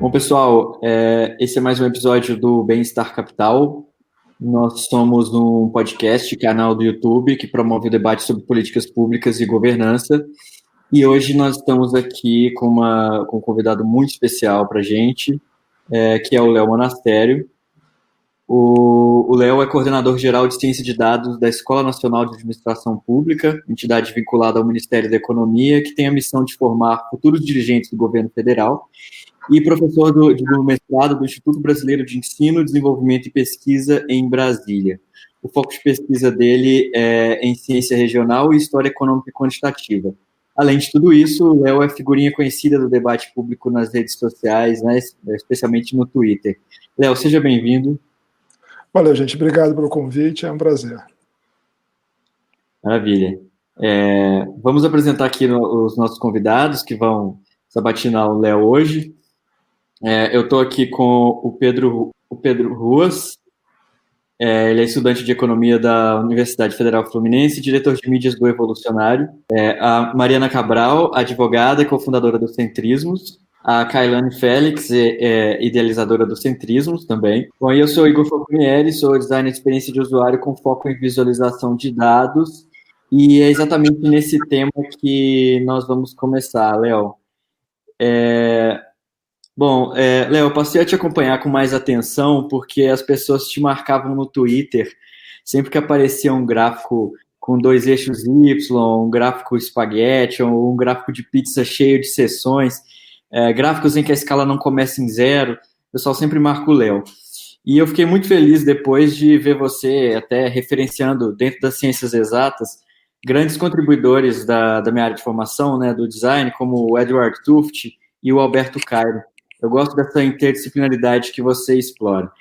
Bom, pessoal, esse é mais um episódio do Bem-Estar Capital. Nós somos um podcast, canal do YouTube, que promove o debate sobre políticas públicas e governança. E hoje nós estamos aqui com um convidado muito especial para a gente, que é o Léo Monastério. O Léo é coordenador geral de Ciência de Dados da Escola Nacional de Administração Pública, entidade vinculada ao Ministério da Economia, que tem a missão de formar futuros dirigentes do governo federal, e professor do mestrado do Instituto Brasileiro de Ensino, Desenvolvimento e Pesquisa em Brasília. O foco de pesquisa dele é em ciência regional e história econômica e quantitativa. Além de tudo isso, o Léo é figurinha conhecida do debate público nas redes sociais, né, especialmente no Twitter. Léo, seja bem-vindo. Valeu, gente. Obrigado pelo convite. É um prazer. Maravilha. Vamos apresentar aqui os nossos convidados que vão sabatinar o Léo hoje. Eu estou aqui com o Pedro Ruas. Ele é estudante de Economia da Universidade Federal Fluminense, diretor de mídias do Evolucionário. A Mariana Cabral, advogada e cofundadora do Centrismos. A Kailane Félix, idealizadora do Centrismos também. Bom, eu sou Igor Falconieri, sou designer de experiência de usuário com foco em visualização de dados. E é exatamente nesse tema que nós vamos começar, Léo. Bom, Léo, eu passei a te acompanhar com mais atenção porque as pessoas te marcavam no Twitter sempre que aparecia um gráfico com 2 eixos Y, um gráfico espaguete ou um gráfico de pizza cheio de seções, gráficos em que a escala não começa em 0, o pessoal sempre marca o Léo. E eu fiquei muito feliz depois de ver você até referenciando dentro das ciências exatas grandes contribuidores da minha área de formação, né, do design, como o Edward Tufte e o Alberto Cairo. Eu gosto dessa interdisciplinaridade que você explora.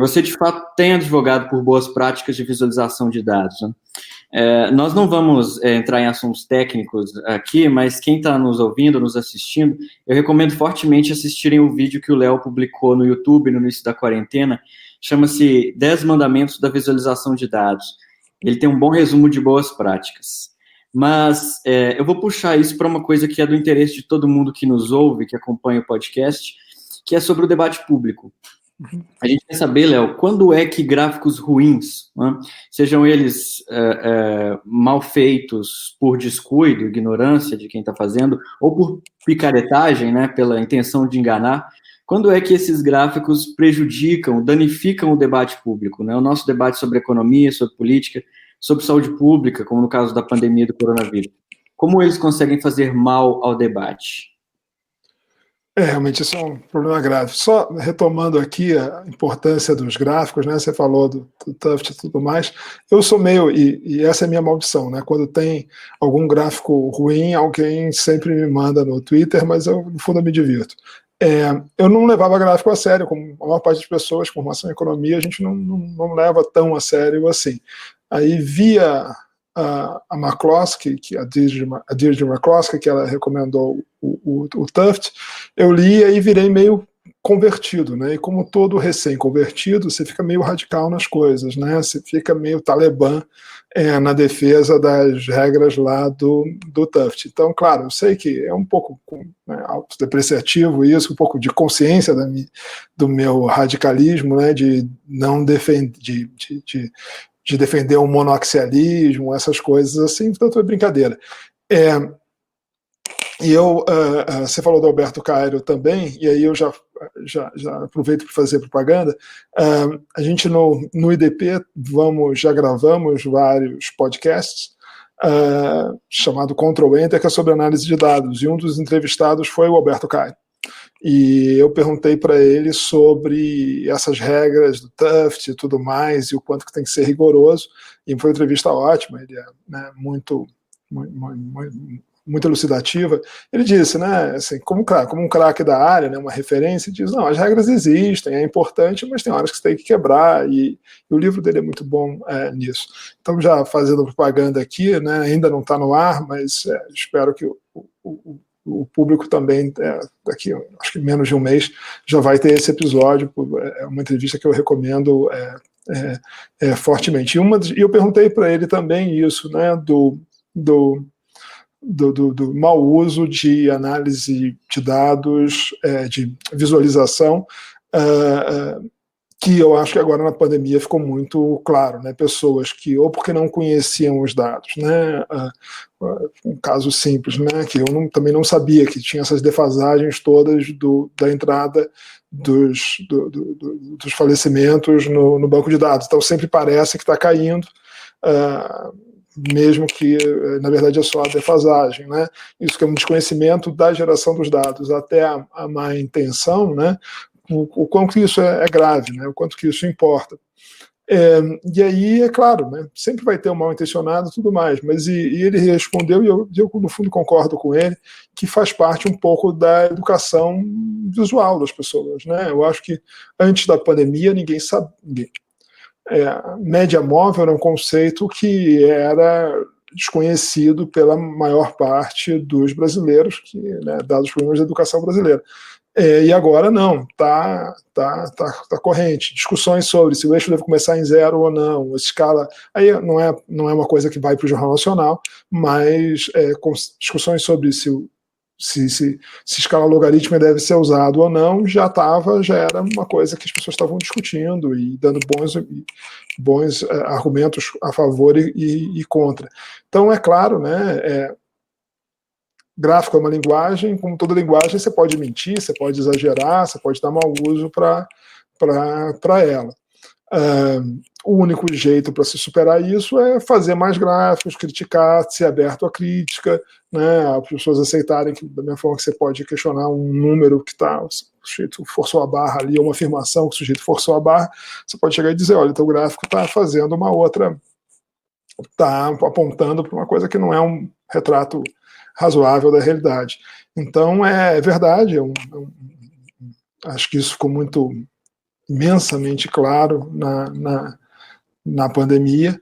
Você, de fato, tem advogado por boas práticas de visualização de dados, né? Nós não vamos entrar em assuntos técnicos aqui, mas quem está nos ouvindo, nos assistindo, eu recomendo fortemente assistirem o vídeo que o Léo publicou no YouTube no início da quarentena, chama-se 10 Mandamentos da Visualização de Dados. Ele tem um bom resumo de boas práticas. Mas eu vou puxar isso para uma coisa que é do interesse de todo mundo que nos ouve, que acompanha o podcast, que é sobre o debate público. A gente quer saber, Léo, quando é que gráficos ruins, né, sejam eles mal feitos por descuido, ignorância de quem está fazendo, ou por picaretagem, né, pela intenção de enganar, quando é que esses gráficos prejudicam, danificam o debate público, né, o nosso debate sobre economia, sobre política, sobre saúde pública, como no caso da pandemia do coronavírus? Como eles conseguem fazer mal ao debate? Realmente isso é um problema grave. Só retomando aqui a importância dos gráficos, né? Você falou do Tufte e tudo mais. Eu sou meio, e essa é a minha maldição, né? Quando tem algum gráfico ruim, alguém sempre me manda no Twitter, mas eu, no fundo, eu me divirto. Eu não levava gráfico a sério, como a maior parte das pessoas com formação em economia, a gente não leva tão a sério assim. Aí via a McCloskey, a Deirdre McCloskey, que ela recomendou o Tufte, eu li e virei meio convertido, né? E como todo recém-convertido, você fica meio radical nas coisas, né? Você fica meio talibã na defesa das regras lá do Tufte. Então, claro, eu sei que é um pouco autodepreciativo isso, um pouco de consciência do meu radicalismo, né? De não defender, de defender o monoaxialismo, essas coisas assim, portanto é brincadeira. E você falou do Alberto Cairo também, e aí eu já aproveito para fazer propaganda. A gente no IDP já gravamos vários podcasts, chamado Ctrl Enter, que é sobre análise de dados, e um dos entrevistados foi o Alberto Cairo. E eu perguntei para ele sobre essas regras do Tufte e tudo mais, e o quanto que tem que ser rigoroso, e foi uma entrevista ótima, ele é, né, muito elucidativa. Ele disse, né, assim, como um craque da área, né, uma referência, diz, não, as regras existem, é importante, mas tem horas que você tem que quebrar, e o livro dele é muito bom nisso. Então, já fazendo propaganda aqui, né, ainda não está no ar, mas espero que o público também, daqui acho que menos de um mês, já vai ter esse episódio. É uma entrevista que eu recomendo fortemente. E eu perguntei para ele também isso, né, do mau uso de análise de dados, de visualização, que eu acho que agora na pandemia ficou muito claro, né? Pessoas que, ou porque não conheciam os dados, né? Um caso simples, né? Que eu também não sabia que tinha essas defasagens todas da entrada dos falecimentos no banco de dados. Então sempre parece que está caindo, mesmo que na verdade é só a defasagem, né? Isso que é um desconhecimento da geração dos dados, até a má intenção, né? O quanto isso é grave, né? O quanto que isso importa. E aí, é claro, né? Sempre vai ter um mal intencionado e tudo mais, mas ele respondeu, e eu no fundo concordo com ele, que faz parte um pouco da educação visual das pessoas, né? Eu acho que antes da pandemia ninguém sabia. Média móvel era um conceito que era desconhecido pela maior parte dos brasileiros, né, dados os problemas da educação brasileira. E agora não, tá corrente. Discussões sobre se o eixo deve começar em 0 ou não, a escala. Aí não é uma coisa que vai para o Jornal Nacional, mas discussões sobre se escala logarítmica deve ser usado ou não, já era uma coisa que as pessoas estavam discutindo e dando bons argumentos a favor e contra. Então, é claro, né? Gráfico é uma linguagem, como toda linguagem, você pode mentir, você pode exagerar, você pode dar mau uso para ela. O único jeito para se superar isso é fazer mais gráficos, criticar, ser aberto à crítica, né, as pessoas aceitarem que, da mesma forma que você pode questionar um número que o sujeito forçou a barra ali, ou uma afirmação que o sujeito forçou a barra, você pode chegar e dizer, olha, teu gráfico está fazendo uma outra, está apontando para uma coisa que não é um retrato razoável da realidade. Então, é verdade, acho que isso ficou muito imensamente claro na pandemia,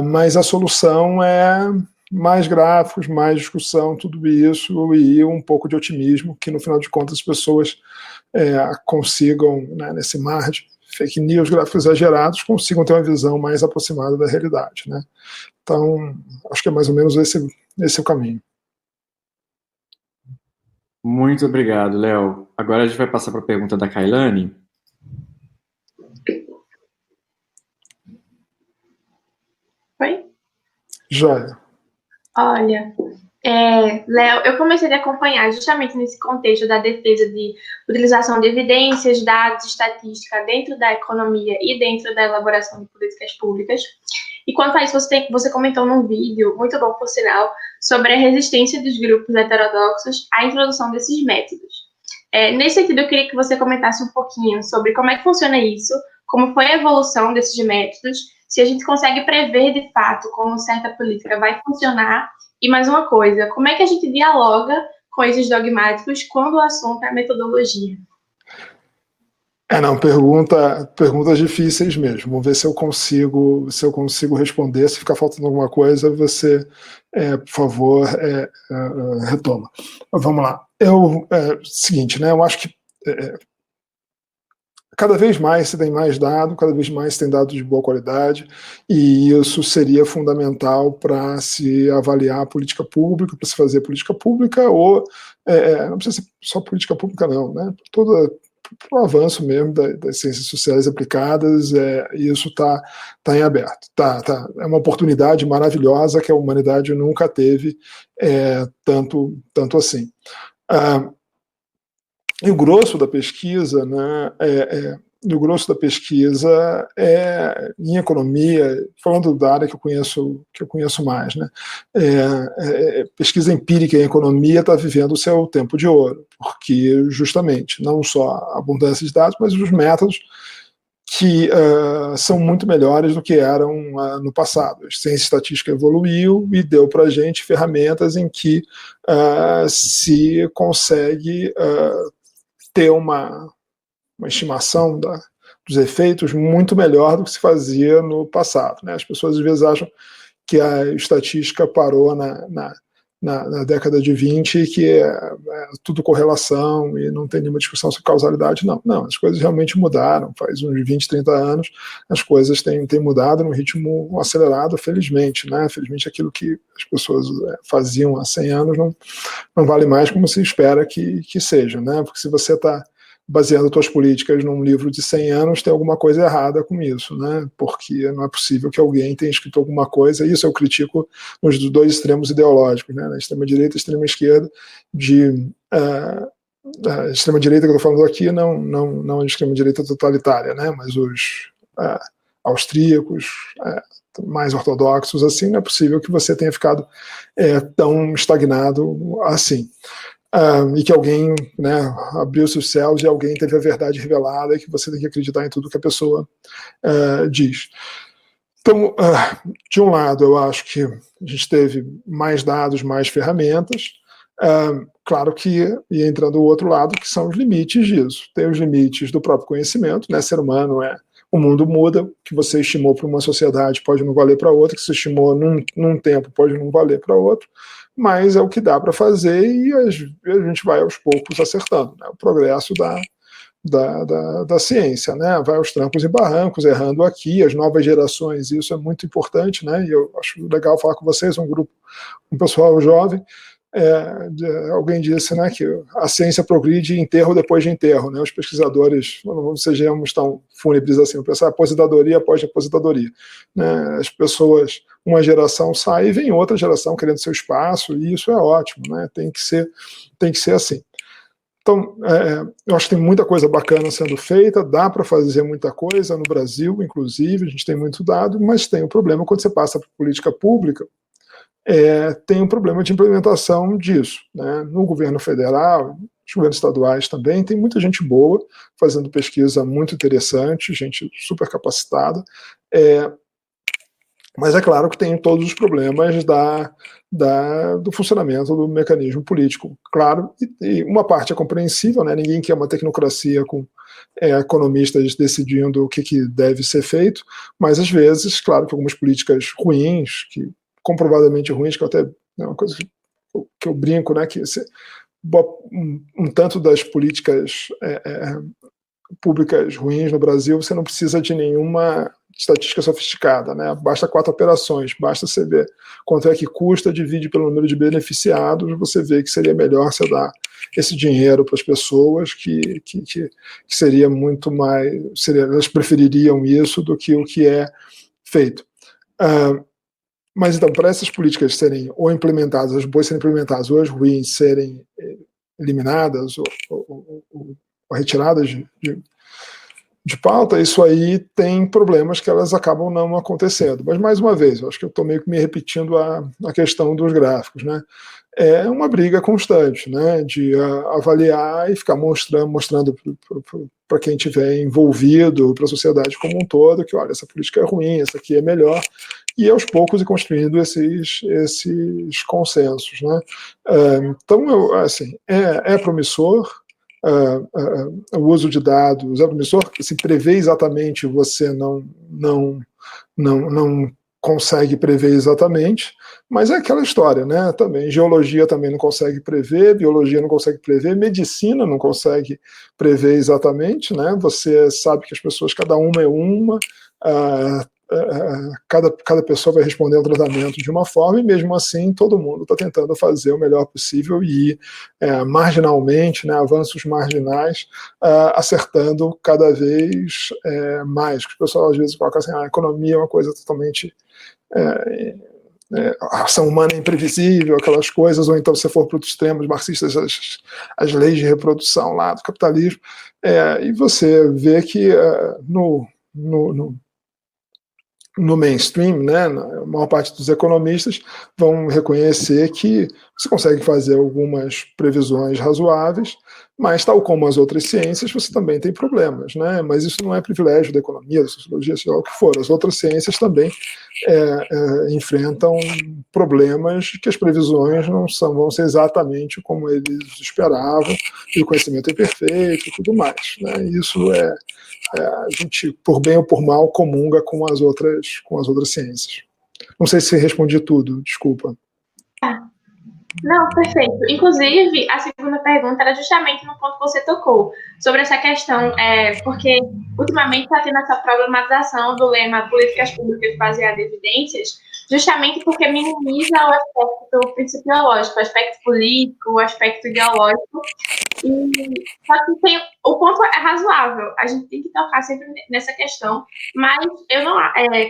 mas a solução é mais gráficos, mais discussão, tudo isso, e um pouco de otimismo, que no final de contas as pessoas consigam, né, nesse mar de fake news, gráficos exagerados, consigam ter uma visão mais aproximada da realidade, né? Então, acho que é mais ou menos esse o caminho. Muito obrigado, Léo. Agora a gente vai passar para a pergunta da Kailane. Oi? Joia. Olha, Léo, eu comecei a acompanhar justamente nesse contexto da defesa de utilização de evidências, dados, estatística dentro da economia e dentro da elaboração de políticas públicas. E quanto a isso, você comentou num vídeo, muito bom por sinal, sobre a resistência dos grupos heterodoxos à introdução desses métodos. Nesse sentido, eu queria que você comentasse um pouquinho sobre como é que funciona isso, como foi a evolução desses métodos, se a gente consegue prever de fato como certa política vai funcionar. E mais uma coisa, como é que a gente dialoga com esses dogmáticos quando o assunto é a metodologia? Não, perguntas difíceis mesmo. Vamos ver se eu consigo responder. Se ficar faltando alguma coisa, você, por favor, retoma. Vamos lá. Seguinte, né? Eu acho que cada vez mais se tem mais dado, cada vez mais se tem dados de boa qualidade, e isso seria fundamental para se avaliar a política pública, para se fazer política pública, ou não precisa ser só política pública, não, né? Para o avanço mesmo das ciências sociais aplicadas, isso está em aberto. É uma oportunidade maravilhosa que a humanidade nunca teve tanto assim. E o grosso da pesquisa, né, em economia, falando da área que eu conheço mais, né, pesquisa empírica em economia está vivendo o seu tempo de ouro, porque justamente não só a abundância de dados, mas os métodos que são muito melhores do que eram no passado. A ciência estatística evoluiu e deu para a gente ferramentas em que se consegue ter uma estimação dos efeitos muito melhor do que se fazia no passado, né? As pessoas às vezes acham que a estatística parou na década de 20, que é tudo correlação e não tem nenhuma discussão sobre causalidade. Não, as coisas realmente mudaram. Faz uns 20, 30 anos, as coisas têm mudado num ritmo acelerado, felizmente, né? Felizmente aquilo que as pessoas faziam há 100 anos não vale mais como se espera que seja, né? Porque se você está baseando suas políticas num livro de 100 anos, tem alguma coisa errada com isso, né? Porque não é possível que alguém tenha escrito alguma coisa, e isso eu critico nos dois extremos ideológicos, né? Na extrema-direita e extrema-esquerda, a extrema-direita que eu estou falando aqui, não a extrema-direita totalitária, né? Mas os austríacos, mais ortodoxos, assim, não é possível que você tenha ficado tão estagnado assim. E que alguém, né, abriu os céus e alguém teve a verdade revelada e que você tem que acreditar em tudo que a pessoa diz. Então, de um lado, eu acho que a gente teve mais dados, mais ferramentas. Claro que, e entrando do outro lado, que são os limites disso. Tem os limites do próprio conhecimento, né? Ser humano o mundo muda, o que você estimou para uma sociedade pode não valer para outra, o que você estimou num tempo pode não valer para outro, mas é o que dá para fazer e a gente vai aos poucos acertando, né? O progresso da ciência, né? Vai aos trancos e barrancos, errando aqui, as novas gerações, isso é muito importante, né? E eu acho legal falar com vocês, um pessoal jovem. Alguém disse, né, que a ciência progride enterro depois de enterro, né? Os pesquisadores, não sejamos tão fúnebres assim, pensar aposentadoria após aposentadoria, né? As pessoas, uma geração sai e vem outra geração querendo seu espaço, e isso é ótimo, né? Tem que ser assim. Então, eu acho que tem muita coisa bacana sendo feita, dá para fazer muita coisa no Brasil, inclusive, a gente tem muito dado, mas tem um problema quando você passa para política pública. Tem um problema de implementação disso, né? No governo federal, nos governos estaduais também, tem muita gente boa fazendo pesquisa muito interessante, gente super capacitada, mas é claro que tem todos os problemas do funcionamento do mecanismo político. Claro, e uma parte é compreensível, né? Ninguém quer uma tecnocracia com economistas decidindo o que deve ser feito, mas às vezes, claro que algumas políticas ruins, comprovadamente ruins, que até é uma coisa que eu brinco, né, que um tanto das políticas públicas ruins no Brasil, você não precisa de nenhuma estatística sofisticada, né? Basta 4 operações, basta você ver quanto é que custa, divide pelo número de beneficiados, você vê que seria melhor você dar esse dinheiro para as pessoas, que seria muito mais, elas prefeririam isso do que o que é feito. Mas então, para essas políticas serem ou implementadas, as boas serem implementadas, ou as ruins serem eliminadas ou retiradas de pauta, isso aí tem problemas que elas acabam não acontecendo. Mas, mais uma vez, eu acho que eu estou meio que me repetindo a questão dos gráficos, né? É uma briga constante, né? De avaliar e ficar mostrando para quem estiver envolvido, para a sociedade como um todo, que, olha, essa política é ruim, essa aqui é melhor, e aos poucos ir construindo esses consensos, né? Então, assim, é promissor. O uso de dados é promissor, se prevê exatamente, você não consegue prever exatamente, mas é aquela história, né? Também geologia também não consegue prever, biologia não consegue prever, medicina não consegue prever exatamente, né? Você sabe que as pessoas, cada uma é uma, cada pessoa vai responder ao tratamento de uma forma, e mesmo assim todo mundo está tentando fazer o melhor possível e marginalmente, né, avanços marginais, acertando cada vez mais. O pessoal às vezes coloca assim, a economia é uma coisa totalmente... a ação humana é imprevisível, aquelas coisas, ou então se for para os extremos marxistas, as leis de reprodução lá do capitalismo, e você vê que no mainstream, né, a maior parte dos economistas vão reconhecer que você consegue fazer algumas previsões razoáveis, mas, tal como as outras ciências, você também tem problemas, né? Mas isso não é privilégio da economia, da sociologia, seja lá o que for. As outras ciências também enfrentam problemas que as previsões não vão ser exatamente como eles esperavam, e o conhecimento é imperfeito e tudo mais, né? Isso a gente, por bem ou por mal, comunga com as outras ciências. Não sei se respondi tudo, desculpa. Não, perfeito. Inclusive, a segunda pergunta era justamente no ponto que você tocou, sobre essa questão, porque ultimamente está tendo essa problematização do lema políticas públicas baseadas em evidências, justamente porque minimiza o aspecto principiológico, o aspecto político, o aspecto ideológico, e só que o ponto é razoável, a gente tem que tocar sempre nessa questão, mas eu não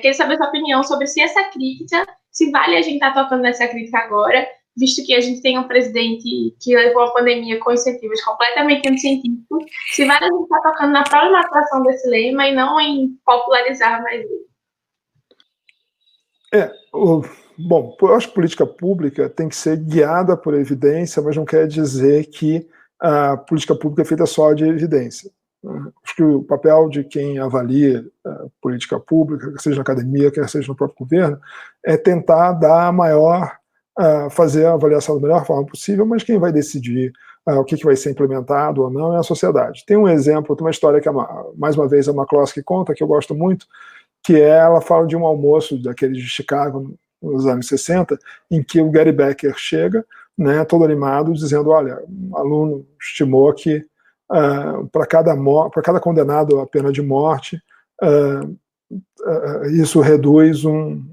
queria saber a sua opinião sobre se essa crítica, se vale a gente estar tocando nessa crítica agora, visto que a gente tem um presidente que levou a pandemia com incentivos completamente anticientíficos, se vale a gente estar tocando na problematização desse lema e não em popularizar mais ele. Bom, eu acho que política pública tem que ser guiada por evidência, mas não quer dizer que a política pública é feita só de evidência. Acho que o papel de quem avalia a política pública, quer seja na academia, quer seja no próprio governo, é tentar dar a maior, fazer a avaliação da melhor forma possível, mas quem vai decidir o que vai ser implementado ou não é a sociedade. Tem um exemplo, tem uma história que, mais uma vez, a McCloskey conta, que eu gosto muito, que ela fala de um almoço daqueles de Chicago, nos anos 60, em que o Gary Becker chega, né, todo animado, dizendo, olha, um aluno estimou que para cada condenado à pena de morte, isso reduz um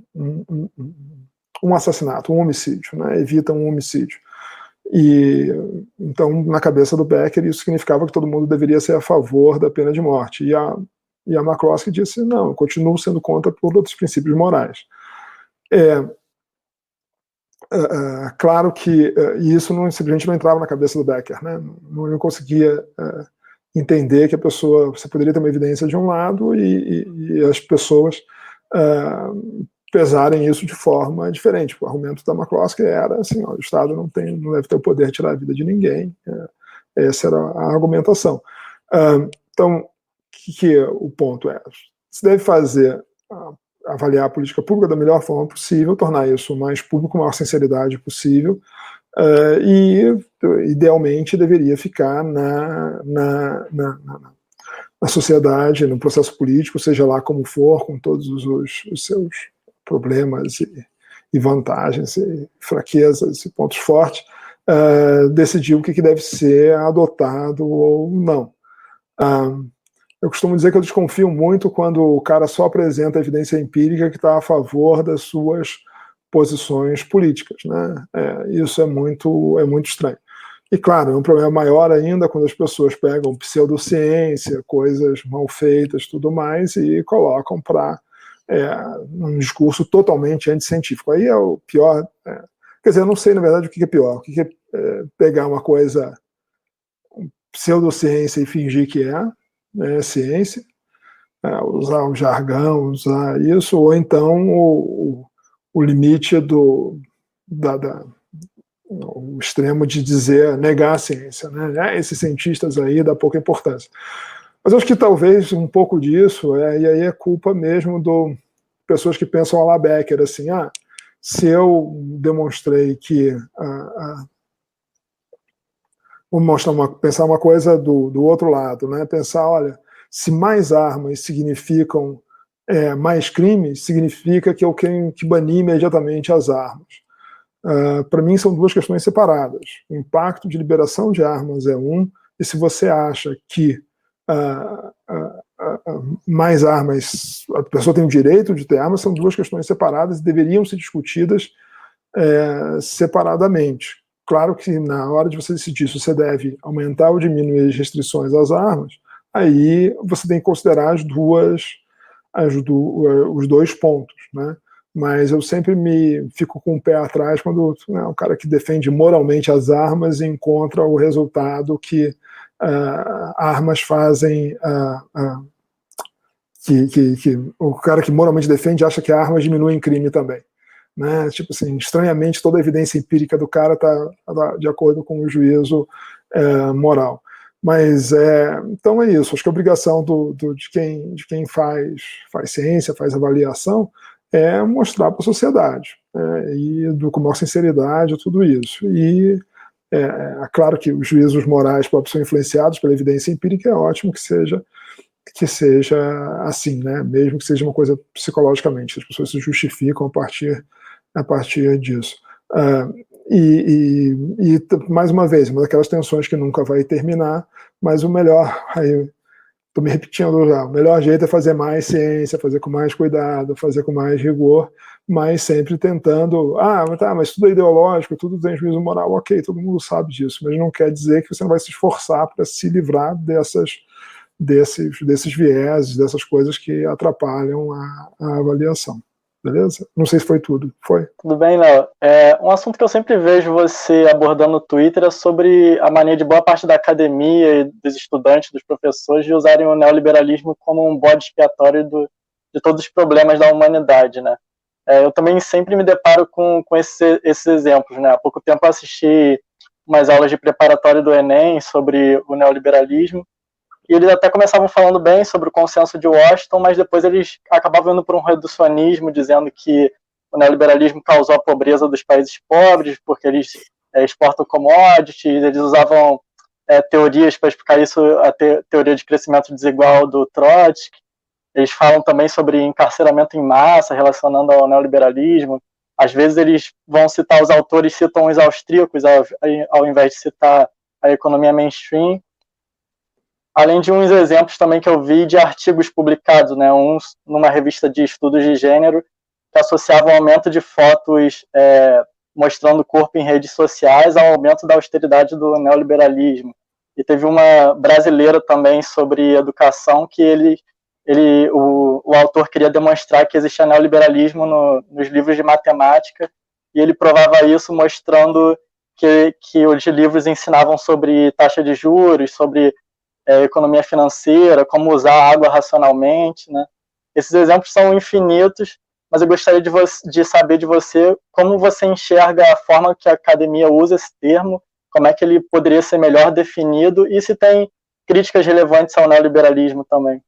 assassinato, um homicídio, né, evita um homicídio. E então, na cabeça do Becker, isso significava que todo mundo deveria ser a favor da pena de morte. E a McCloskey disse, não, eu continuo sendo contra por outros princípios morais. Claro que isso simplesmente não entrava na cabeça do Becker, né? Não conseguia entender que a pessoa, você poderia ter uma evidência de um lado e as pessoas pesarem isso de forma diferente. O argumento da McCloskey era assim, ó, o Estado não deve ter o poder de tirar a vida de ninguém. Essa era a argumentação. Então, que o ponto é? Se deve fazer avaliar a política pública da melhor forma possível, tornar isso mais público, com a maior sinceridade possível, e idealmente deveria ficar na sociedade, no processo político, seja lá como for, com todos os seus problemas e vantagens, e fraquezas e pontos fortes, decidir o que deve ser adotado ou não. Eu costumo dizer que eu desconfio muito quando o cara só apresenta evidência empírica que está a favor das suas posições políticas, né? Isso é muito estranho. E, claro, é um problema maior ainda quando as pessoas pegam pseudociência, coisas mal feitas, tudo mais, e colocam para um discurso totalmente anticientífico. Aí é o pior. Quer dizer, eu não sei, na verdade, o que é pior. O que é pegar uma coisa, pseudociência, e fingir que é ciência, usar o jargão, usar isso, ou então o limite o extremo de negar a ciência, né? Esses cientistas aí dá pouca importância. Mas eu acho que talvez um pouco disso, e aí é culpa mesmo de pessoas que pensam a la Becker, assim, se eu demonstrei que vamos pensar uma coisa do outro lado, né? Pensar, olha, se mais armas significam mais crimes, significa que eu tenho que banir imediatamente as armas. Para mim, são duas questões separadas. O impacto de liberação de armas é e se você acha que mais armas, a pessoa tem o direito de ter armas, são duas questões separadas e deveriam ser discutidas separadamente. Claro que na hora de você decidir se você deve aumentar ou diminuir as restrições às armas, aí você tem que considerar os dois pontos, né? Mas eu sempre fico com o pé atrás quando um cara que defende moralmente as armas encontra o resultado que armas fazem, que o cara que moralmente defende acha que armas diminuem crime também. Né? Tipo assim, estranhamente toda a evidência empírica do cara está de acordo com o juízo moral. Mas então é isso. Acho que a obrigação de quem faz ciência, faz avaliação, é mostrar para a sociedade, e com maior sinceridade tudo isso. E é claro que os juízos morais próprios são influenciados pela evidência empírica, é ótimo que seja assim, né? Mesmo que seja uma coisa psicologicamente, as pessoas se justificam a partir disso. Mais uma vez, uma daquelas tensões que nunca vai terminar, mas o melhor, aí estou me repetindo já, o melhor jeito é fazer mais ciência, fazer com mais cuidado, fazer com mais rigor, mas sempre tentando, mas tudo é ideológico, tudo tem juízo moral, ok, todo mundo sabe disso, mas não quer dizer que você não vai se esforçar para se livrar desses vieses, dessas coisas que atrapalham a avaliação. Beleza? Não sei se foi tudo. Foi? Tudo bem, Léo. Um assunto que eu sempre vejo você abordando no Twitter é sobre a mania de boa parte da academia e dos estudantes, dos professores, de usarem o neoliberalismo como um bode expiatório de todos os problemas da humanidade, né? Eu também sempre me deparo com esses exemplos, né? Há pouco tempo eu assisti umas aulas de preparatório do Enem sobre o neoliberalismo, e eles até começavam falando bem sobre o consenso de Washington, mas depois eles acabavam indo para um reducionismo, dizendo que o neoliberalismo causou a pobreza dos países pobres, porque eles exportam commodities, eles usavam teorias para explicar isso, a teoria de crescimento desigual do Trotsky. Eles falam também sobre encarceramento em massa, relacionando ao neoliberalismo. Às vezes eles vão citar os autores, citam os austríacos, ao invés de citar a economia mainstream. Além de uns exemplos também que eu vi de artigos publicados, né, uns numa revista de estudos de gênero, que associavam o aumento de fotos mostrando o corpo em redes sociais ao aumento da austeridade do neoliberalismo. E teve uma brasileira também sobre educação que o autor queria demonstrar que existia neoliberalismo nos livros de matemática, e ele provava isso mostrando que os livros ensinavam sobre taxa de juros, sobre economia financeira, como usar a água racionalmente, né? Esses exemplos são infinitos, mas eu gostaria de saber de você como você enxerga a forma que a academia usa esse termo, como é que ele poderia ser melhor definido e se tem críticas relevantes ao neoliberalismo também.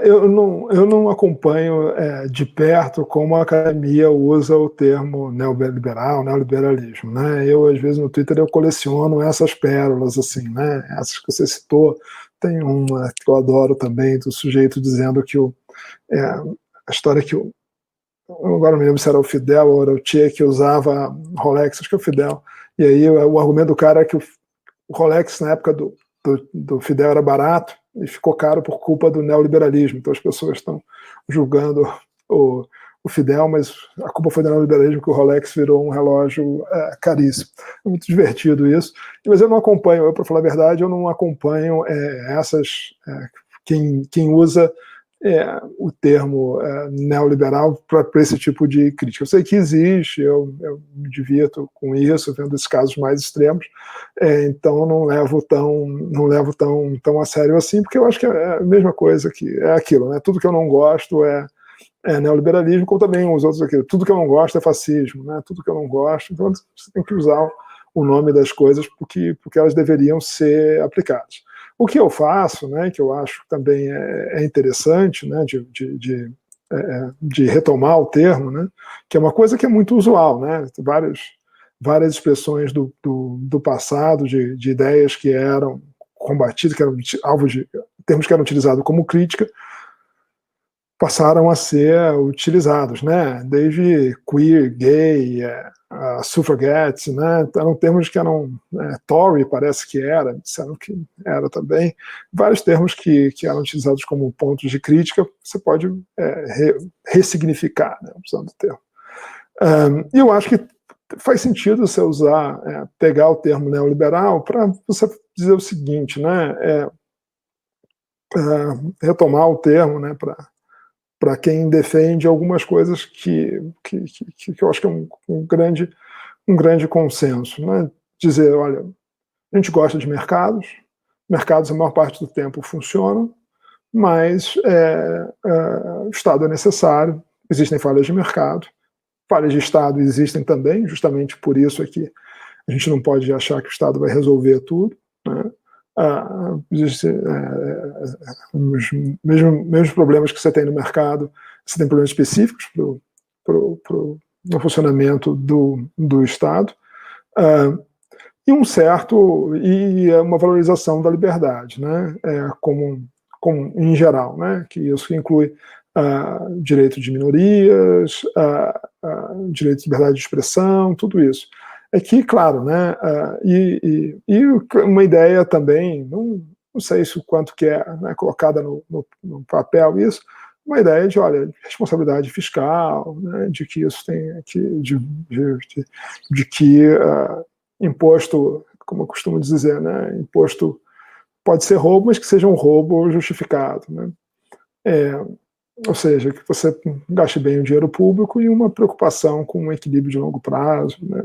Eu não acompanho de perto como a academia usa o termo neoliberal, neoliberalismo, né? Eu, às vezes, no Twitter, eu coleciono essas pérolas, assim, né? Essas que você citou. Tem uma que eu adoro também, do sujeito dizendo que a história que agora não me lembro se era o Fidel ou era o Che que usava Rolex, acho que é o Fidel, e aí o argumento do cara é que o Rolex, na época do Fidel, era barato, e ficou caro por culpa do neoliberalismo. Então as pessoas estão julgando o Fidel, mas a culpa foi do neoliberalismo, que o Rolex virou um relógio caríssimo. É muito divertido isso. Mas eu não acompanho, para falar a verdade, eu não acompanho quem usa o termo neoliberal para esse tipo de crítica. Eu sei que existe, eu me divirto com isso, vendo esses casos mais extremos, então não levo tão a sério assim, porque eu acho que é a mesma coisa, que é aquilo, né? Tudo que eu não gosto é neoliberalismo, como também os outros aqui. Tudo que eu não gosto é fascismo, né? Tudo que eu não gosto, então você tem que usar o nome das coisas porque elas deveriam ser aplicadas. O que eu faço, né, que eu acho que também é interessante, né, de retomar o termo, né, que é uma coisa que é muito usual, né, várias expressões do passado, de ideias que eram combatidas, que eram alvos de termos que eram utilizados como crítica, passaram a ser utilizados, né? Desde queer, gay, suffragettes, né? Eram termos que eram Tory, parece que era, disseram que era também. Vários termos que eram utilizados como pontos de crítica, você pode ressignificar, né? Usando o termo. E eu acho que faz sentido você usar, pegar o termo neoliberal para você dizer o seguinte, né? Retomar o termo, né? Para quem defende algumas coisas que eu acho que é um grande consenso, né? Dizer, olha, a gente gosta de mercados a maior parte do tempo funcionam, mas o Estado é necessário, existem falhas de mercado, falhas de Estado existem também, justamente por isso é que a gente não pode achar que o Estado vai resolver tudo, né? Existem os mesmos problemas que você tem no mercado, você tem problemas específicos no funcionamento do Estado, e uma valorização da liberdade, né, como em geral, né, que isso inclui direito de minorias, direito de liberdade de expressão, tudo isso. É que, claro, né, e uma ideia também, não sei se o quanto que é, né, colocada no papel isso, uma ideia de, olha, responsabilidade fiscal, né, de que isso tem de que imposto, como eu costumo dizer, né, imposto pode ser roubo, mas que seja um roubo justificado, né? Ou seja, que você gaste bem o dinheiro público e uma preocupação com um equilíbrio de longo prazo, né,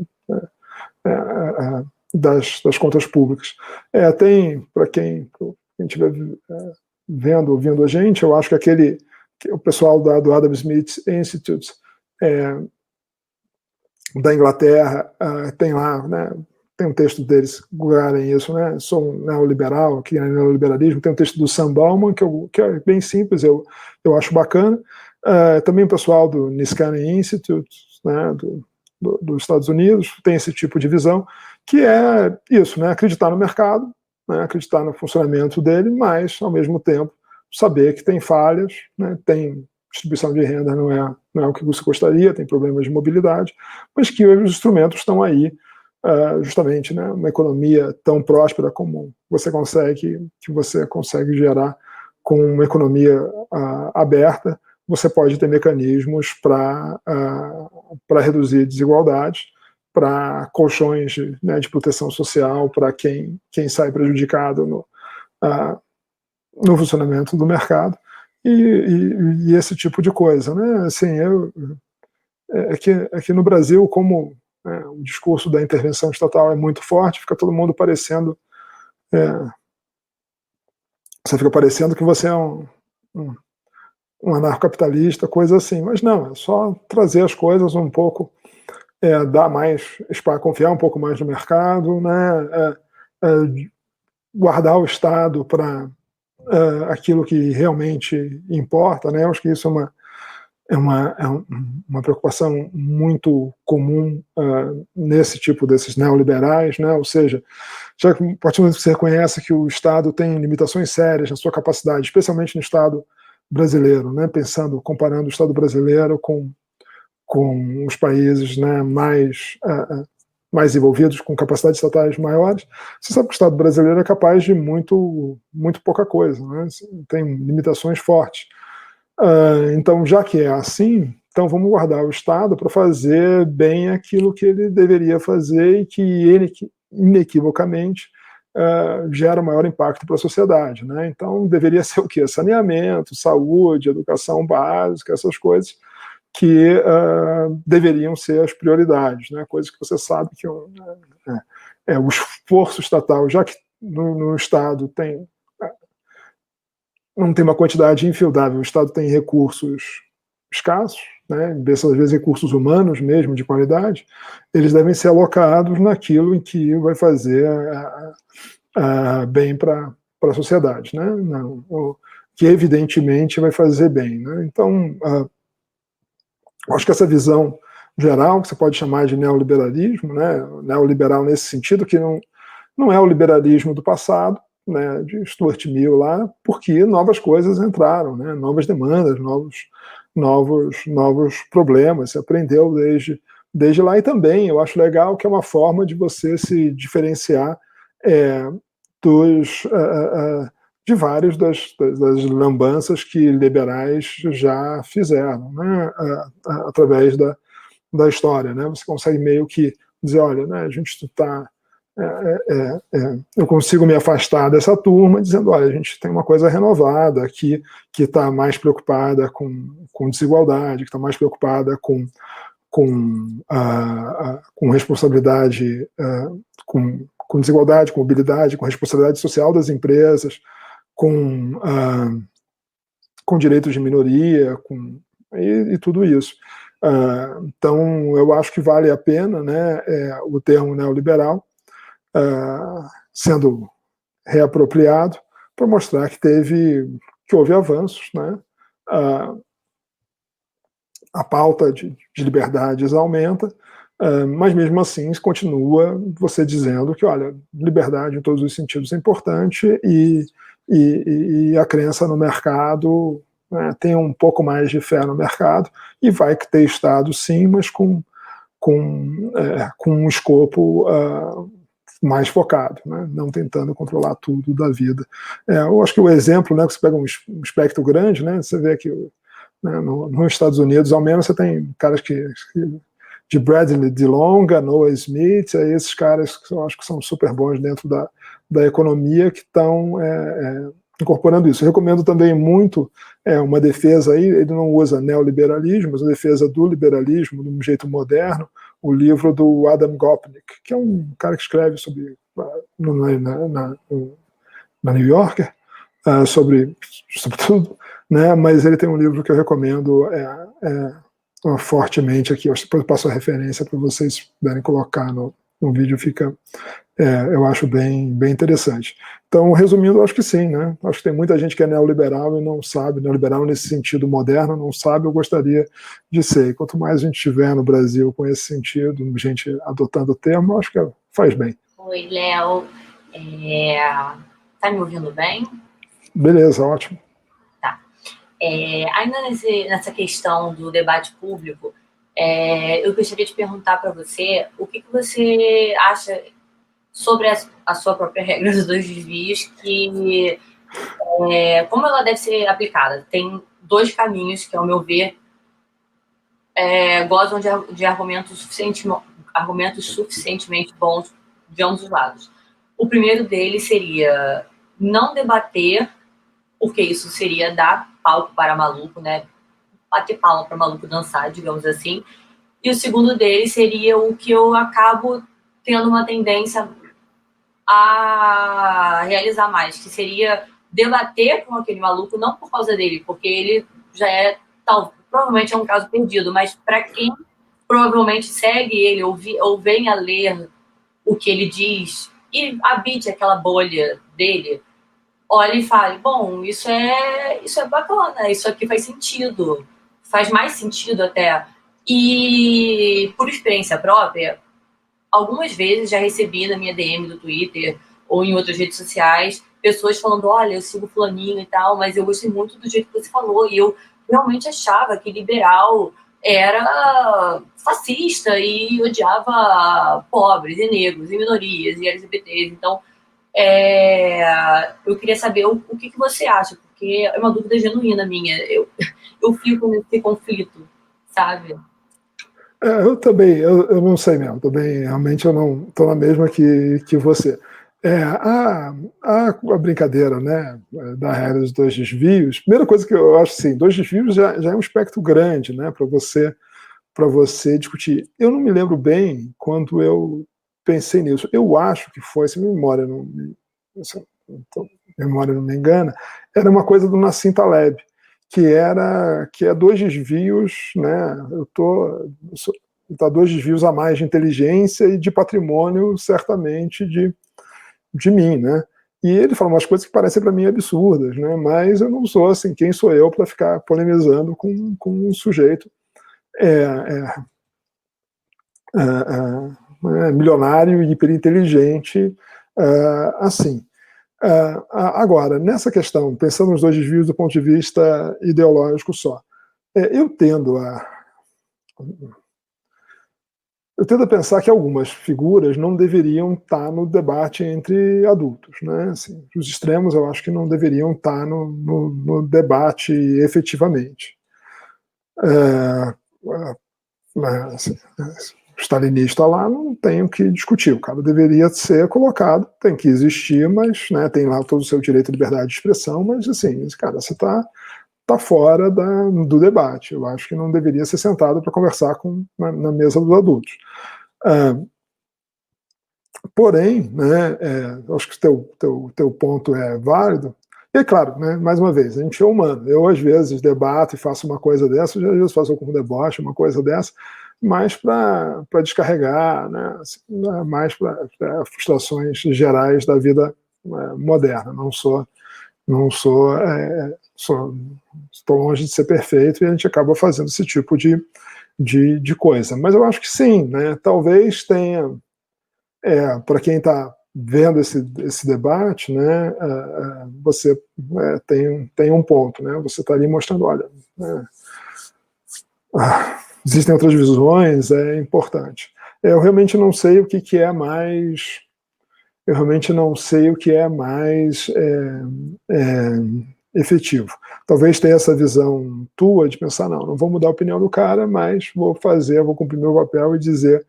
das contas públicas. Tem, para quem estiver vendo, ouvindo a gente, eu acho que o pessoal do Adam Smith Institute da Inglaterra tem lá, né, tem um texto deles googarem isso, né? Sou um neoliberal, que é neoliberalismo. Tem um texto do Sam Bauman, que é bem simples, eu acho bacana. Também o pessoal do Niskanen Institute, né, dos Estados Unidos, tem esse tipo de visão, que é isso, né? Acreditar no mercado, né, acreditar no funcionamento dele, mas, ao mesmo tempo, saber que tem falhas, né, tem distribuição de renda, não é o que você gostaria, tem problemas de mobilidade, mas que os instrumentos estão aí, justamente, né, uma economia tão próspera como que você consegue gerar com uma economia aberta, você pode ter mecanismos para reduzir desigualdades, para colchões de proteção social para quem sai prejudicado no funcionamento do mercado e esse tipo de coisa, né? Assim, aqui no Brasil, como o discurso da intervenção estatal é muito forte, fica todo mundo parecendo você fica parecendo que você é um anarcocapitalista, coisa assim, mas não, é só trazer as coisas um pouco, dar mais espaço, confiar um pouco mais no mercado, né? Guardar o Estado para aquilo que realmente importa, né? Eu acho que isso é uma preocupação muito comum nesse tipo desses neoliberais, né? Ou seja, já que a partir do momento que você reconhece que o Estado tem limitações sérias na sua capacidade, especialmente no Estado brasileiro, né? Comparando o Estado brasileiro com os países, né, mais envolvidos, com capacidades estatais maiores, você sabe que o Estado brasileiro é capaz de muito pouca coisa, né? Tem limitações fortes. Então, já que é assim, então vamos guardar o Estado para fazer bem aquilo que ele deveria fazer e que ele, inequivocamente, gera maior impacto para a sociedade, né? Então, deveria ser o quê? Saneamento, saúde, educação básica, essas coisas que deveriam ser as prioridades, né? Coisas que você sabe que o esforço estatal, já que no Estado não tem uma quantidade infildável, o Estado tem recursos escassos, né? Às vezes recursos humanos mesmo, de qualidade, eles devem ser alocados naquilo em que vai fazer bem para a sociedade, né? Que evidentemente vai fazer bem, né? Então, acho que essa visão geral, que você pode chamar de neoliberalismo, né? Neoliberal nesse sentido, que não é o liberalismo do passado, né, de Stuart Mill lá, porque novas coisas entraram, né? Novas demandas, novos problemas, você aprendeu desde lá, e também eu acho legal que é uma forma de você se diferenciar de várias das lambanças que liberais já fizeram, né, através da história, né? Você consegue meio que dizer, olha, né, a gente está eu consigo me afastar dessa turma dizendo, olha, a gente tem uma coisa renovada aqui que está mais preocupada com desigualdade, que está mais preocupada com responsabilidade, com desigualdade, com mobilidade, com responsabilidade social das empresas, com direitos de minoria, e tudo isso. Então, eu acho que vale a pena, né, o termo neoliberal sendo reapropriado para mostrar que houve avanços, né? A pauta de liberdades aumenta, mas mesmo assim continua você dizendo que, olha, liberdade em todos os sentidos é importante e a crença no mercado né, tenha um pouco mais de fé no mercado e vai ter Estado sim, mas com um escopo mais focado, né, não tentando controlar tudo da vida. Eu acho que o exemplo, né, que você pega um espectro grande, né, você vê que nos Estados Unidos, ao menos, você tem caras de Bradley DeLonge, Noah Smith, esses caras que eu acho que são super bons dentro da economia que estão incorporando isso. Eu recomendo também muito uma defesa aí, ele não usa neoliberalismo, mas a defesa do liberalismo de um jeito moderno, o livro do Adam Gopnik, que é um cara que escreve sobre na New Yorker, sobre tudo, né, mas ele tem um livro que eu recomendo fortemente aqui, eu passo a referência para vocês puderem colocar no vídeo, fica, eu acho bem interessante. Então, resumindo, eu acho que sim, né? Acho que tem muita gente que é neoliberal e não sabe, neoliberal nesse sentido moderno, não sabe, eu gostaria de ser. E quanto mais a gente tiver no Brasil com esse sentido, gente adotando o termo, eu acho que faz bem. Oi, Léo. Tá me ouvindo bem? Beleza, ótimo. Tá. Ainda nessa questão do debate público, eu gostaria de perguntar para você o que você acha sobre a sua própria regra dos 2 desvios, que como ela deve ser aplicada. Tem 2 caminhos que, ao meu ver, gozam de argumentos suficientemente bons de ambos os lados. O primeiro deles seria não debater, porque isso seria dar palco para maluco, né? Bater palma para maluco dançar, digamos assim. E o segundo deles seria o que eu acabo tendo uma tendência a realizar mais, que seria debater com aquele maluco, não por causa dele, porque ele já provavelmente é um caso perdido, mas para quem provavelmente segue ele ou venha ler o que ele diz e habite aquela bolha dele, olhe e fale, bom, isso é bacana, isso aqui faz sentido, faz mais sentido até. E por experiência própria, algumas vezes já recebi na minha DM do Twitter ou em outras redes sociais pessoas falando, olha, eu sigo fulaninho e tal, mas eu gostei muito do jeito que você falou e eu realmente achava que liberal era fascista e odiava pobres e negros e minorias e LGBTs. Então, eu queria saber o que você acha, porque é uma dúvida genuína minha. Eu fico nesse conflito, sabe? Eu também, eu não sei mesmo, também realmente eu não estou na mesma que você. A brincadeira, né, da regra dos 2 desvios, primeira coisa que eu acho assim, 2 desvios já é um espectro grande, né, para você discutir. Eu não me lembro bem quando eu pensei nisso. Eu acho que foi, se a memória não me engana, era uma coisa do Nassim Taleb, que é 2 desvios, né? Tá 2 desvios a mais de inteligência e de patrimônio, certamente, de mim, né? E ele fala umas coisas que parecem para mim absurdas, né? Mas eu não sou assim, quem sou eu para ficar polemizando com um sujeito milionário e hiperinteligente assim. Agora, nessa questão, pensando nos 2 desvios do ponto de vista ideológico só, eu tendo a pensar que algumas figuras não deveriam estar no debate entre adultos, né? Assim, os extremos eu acho que não deveriam estar no debate efetivamente. Assim, o stalinista lá não tem o que discutir, o cara deveria ser colocado, tem que existir, mas, né, tem lá todo o seu direito à liberdade de expressão, mas assim, cara, você está fora do debate. Eu acho que não deveria ser sentado para conversar na mesa dos adultos. Porém, né, acho que o teu ponto é válido. E é claro, né, mais uma vez, a gente é humano. Eu, às vezes, debato e faço uma coisa dessa, às vezes faço com deboche, uma coisa dessa, mais para descarregar, né, mais para frustrações gerais da vida moderna. Estou longe de ser perfeito e a gente acaba fazendo esse tipo de coisa. Mas eu acho que sim, né? Talvez tenha, para quem está vendo esse debate, né, você tem um ponto, né, você está ali mostrando, olha, né, existem outras visões, é importante. Eu realmente não sei o que é mais, eu realmente não sei o que é mais efetivo. Talvez tenha essa visão tua de pensar, não vou mudar a opinião do cara, mas vou cumprir meu papel e dizer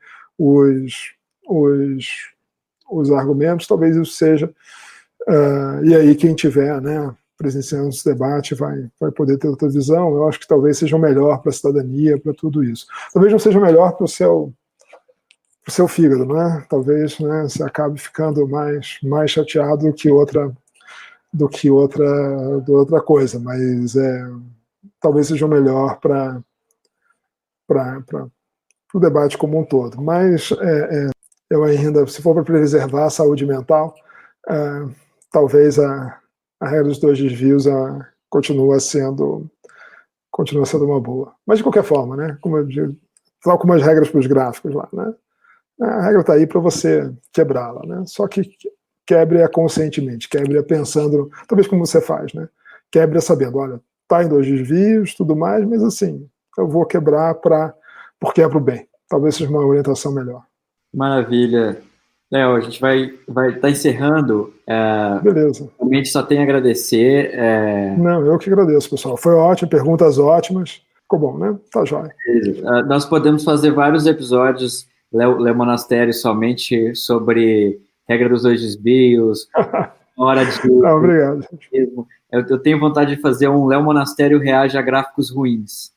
os argumentos, talvez isso seja, e aí quem tiver, né, presenciando esse debate vai poder ter outra visão. Eu acho que talvez seja o melhor para a cidadania, para tudo isso. Talvez não seja o melhor para o seu fígado, né? Talvez, né, você acabe ficando mais chateado do que outra coisa, mas talvez seja o melhor para o debate como um todo. Mas eu ainda, se for para preservar a saúde mental, talvez a regra dos 2 desvios continua sendo uma boa. Mas de qualquer forma, né? Como eu digo, tal como as regras para os gráficos lá, né? A regra está aí para você quebrá-la, né? Só que quebre-a conscientemente, quebre-a pensando, talvez como você faz, né? Quebre-a sabendo, olha, está em 2 desvios, tudo mais, mas assim, eu vou quebrar porque é para o bem. Talvez seja uma orientação melhor. Maravilha. Léo, a gente vai estar encerrando. Beleza. Realmente só tenho a agradecer. Não, eu que agradeço, pessoal. Foi ótimo, perguntas ótimas. Ficou bom, né? Tá jóia. Nós podemos fazer vários episódios, Léo Monastério, somente sobre regra dos 2 desvios, hora de... Não, obrigado. Eu tenho vontade de fazer um Léo Monastério reage a gráficos ruins.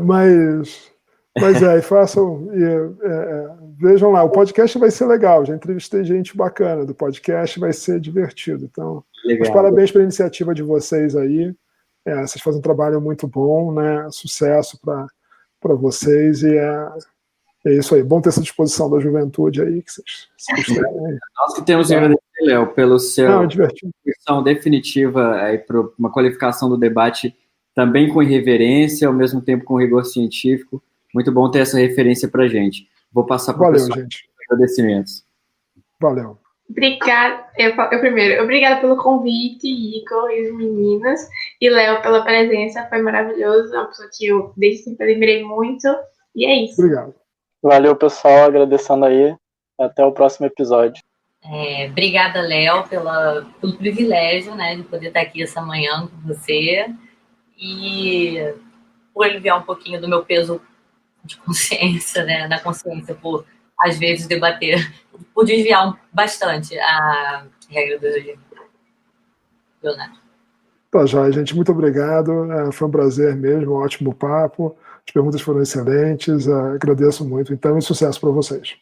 Mas façam, vejam lá, o podcast vai ser legal, já entrevistei gente bacana do podcast, vai ser divertido. Então, mas parabéns pela iniciativa de vocês aí, vocês fazem um trabalho muito bom, né? Sucesso para vocês, e é isso aí, bom ter essa disposição da juventude aí, que vocês têm aí. Nós que temos que agradecer, Léo, pela sua disposição definitiva para uma qualificação do debate, também com irreverência, ao mesmo tempo com rigor científico. Muito bom ter essa referência para a gente. Vou passar para o pessoal gente. Agradecimentos. Valeu. Obrigada. Eu primeiro, obrigada pelo convite, Igor e os meninos. E Léo pela presença, foi maravilhoso. É uma pessoa que eu desde sempre admirei muito. E é isso. Obrigado. Valeu, pessoal, agradecendo aí. Até o próximo episódio. Obrigada, Léo, pelo privilégio, né, de poder estar aqui essa manhã com você. E por aliviar um pouquinho do meu peso de consciência, né, na consciência, por às vezes debater, por desviar bastante a regra do Leonardo. Tá, já, gente, muito obrigado, foi um prazer mesmo, um ótimo papo, as perguntas foram excelentes, agradeço muito, então, e sucesso para vocês.